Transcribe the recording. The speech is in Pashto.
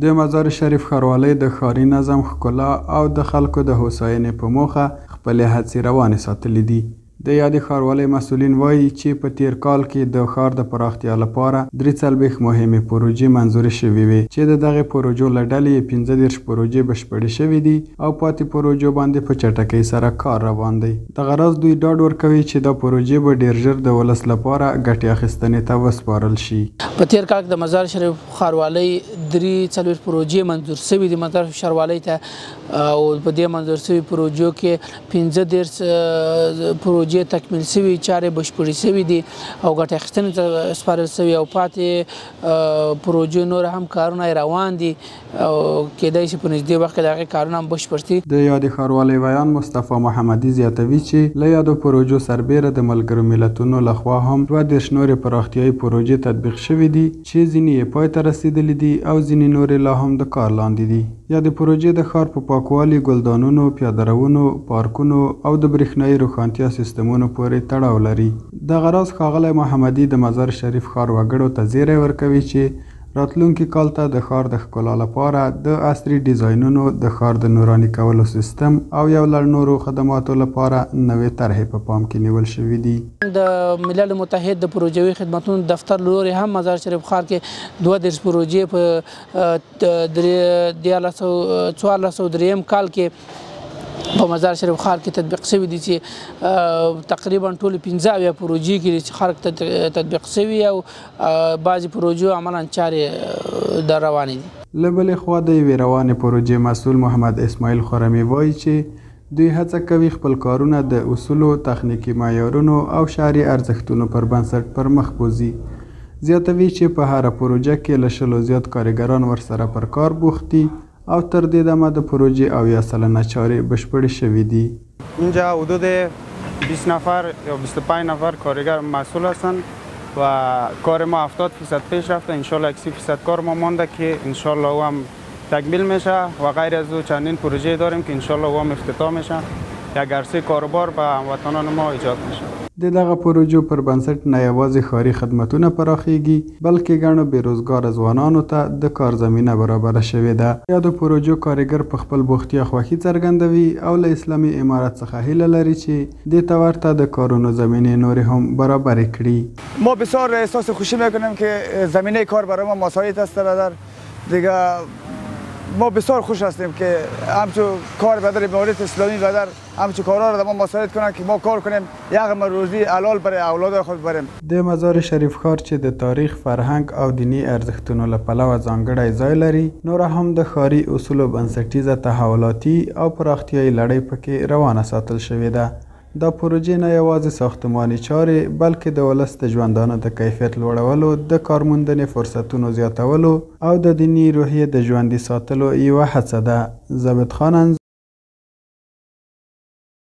د مزار شریف ښاروالۍ د ښاري نظم، ښکلا او د خلکو د هوساینې په موخه خپلې هڅې روانې ساتلې دي. د یادې ښاروالۍ مسؤلین وایي چې په تیر کال کې د ښار د پراختیا لپاره 43 مهمې پروژې منظورې شوې وې چې د دغې پروژو له ډلې 15 پروژې بشپړې شوې دي او پاتې پروژو باندې په چټکۍ سره کار روان دی. دغه راز دوی ډاډ ورکوي چې دا پروژې به ډیر ژر د ولس لپاره ګټې اخیستنې ته وسپارل شي. په تیر کال د مزار شریف ښاروالۍ 43 پروژې منظور شوې دي مزار شریف ښاروالۍ ته، او په دې منظور شوي پروژو کې 15 پروژې تکمیل شوي، چارې بشپړې شوي دي او ګټې اخیستنې ته سپارل شوي، او پاتې پروژو نور هم کارونه روان دي او کېدای شي په نږدې وخت کې د هغې کارونه هم بشپړ شي. د یادې ښاروالۍ ویان مصطفی محمدي زیاتوي چې له یادو پروژو سربیره د ملګرو ملتونو لخوا هم 32 نورې پراختیایي پروژې تطبیق شوي دي چې ځینې یې پای ته رسېدلي دي او ځینې نورې لا هم د کار لاندې دي. یادې پروژې د ښار په پاکوالي، ګلدانونو، پیادهروونو، پارکونو او د برېښنایي روښانتیا سیستمونو پورې تړاو لري. دغه راز ښاغلی محمدي د مزار شریف ښار وګړو ته زیری ورکوي چې راتلونکي کال ته د ښار د ښکلا لپاره د عصري ډیزاینونو، د ښار د نوراني کولو سیستم او یو لړ نورو خدماتو لپاره نوې طرحې په پام کې نیول شوي دي. د ملل متحد د پروژوي خدماتونو دفتر له لورې هم مزار شریف ښار کې 32 پروژې په 1403 کال کې په مزار شریف ښار کې تطبیق شوي دي چې تقریبا ټول 15 پروژې کې چې ښار کې تطبیق شوي او بعضې پروژو عملاً چارې در روانې دي. له بلې خوا د یوې روانې پروژې مسؤل محمد اسماعیل خرمي وایي چې دوی هڅه کوي خپل کارونه د اصولو، تخنیکي معیارونو او شهري ارزښتونو پر بنسټ پر مخ بوځي. زیاتوي چې په هره پروژه کې له 100 زیات کارګران ورسره پر کار بوخت دي او تر دې دمه د پروژې 80% چارې بشپړې شوې دي. اینجا حدود 20 نفر یا 25 نفر کارگر مسئول هستند و کار ما 70% پیش رفته. انشالله 30% کار ما مانده که انشالله او هم تکمیل میشه و غیر از او چندین پروژه داریم که انشالله او هم افتتاح میشه. یک عرصه کاروبار به هموطنان ما ایجاد میشه. د دغه پروژو پر بنسټ نه یوازې ښاري خدمتونه پراخیږي بلکې ګڼو بېروزګاره ځوانانو ته د کار زمینه برابره شوې ده. یادو پروژو کارګر په خپل بوختیا خوښي څرګندوي او له اسلامي امارت څخه هیله لري چې دې ته ورته د کارونو زمینې نورې هم برابرې کړي. ما بسیار احساس خوشی میکنیم که زمینه کار برای ما مساعد است. برادر دیگه ما بسیار خوش هستیم که همچون کار بدر امارت اسلامی بدر همچون کارها را ما مساعد کنند که ما کار کنیم یک روزی حلال برای اولاد خود بریم. د مزار شریف ښار چې د تاریخ، فرهنګ او دینی ارزښتونو له پلوه ځانګړی ځای لري، نوره هم د ښاري اصولو بنسټیزه تحولاتي او پراختیایي لړۍ پکې روانه ساتل شوې ده. دا پروژې نه یوازې ساختماني چارې بلکې د ولس د ژوندانه د کیفیت لوړولو، د کارموندنې فرصتونو زیاتولو او د دیني روحیې د ژوندي ساتلو یوه هڅه ده. ضابط خان